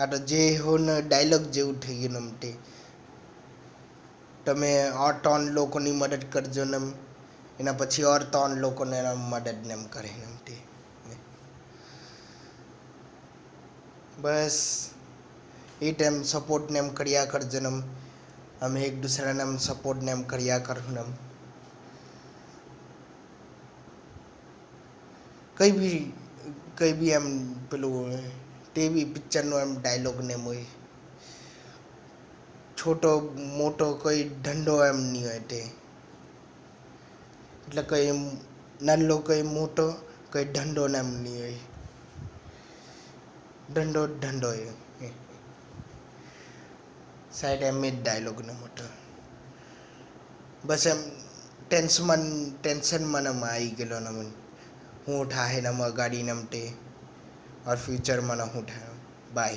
આ તો જે હોન ડાયલોગ જેવું થઈ ગયું નમતે તમે આ 3 લોકોની મદદ કરજો ને એના પછી ઓર 3 લોકોને મદદ ને એમ કરે નમતે બસ એ टाइम सपोर्ट ने हम करिया कर जन्म हम एक दूसरे ने हम सपोर्ट ने हम करिया कर हम कई भी हम पेलू टीवी पिक्चर नो एम डायलॉग ने मोय छोटो मोटो कोई धंधो एम नहीं होय ते એટલે કઈ નાનો કઈ મોટો કઈ ધંધો ને એમ નહીં હોય ધંધો साइड एम डायलॉग न मोटो बस एम टेंशन मन आई गलो न मन हूँ ठाहे नम गाड़ी नमते और फ्यूचर मन हूँ ठाहे बाय।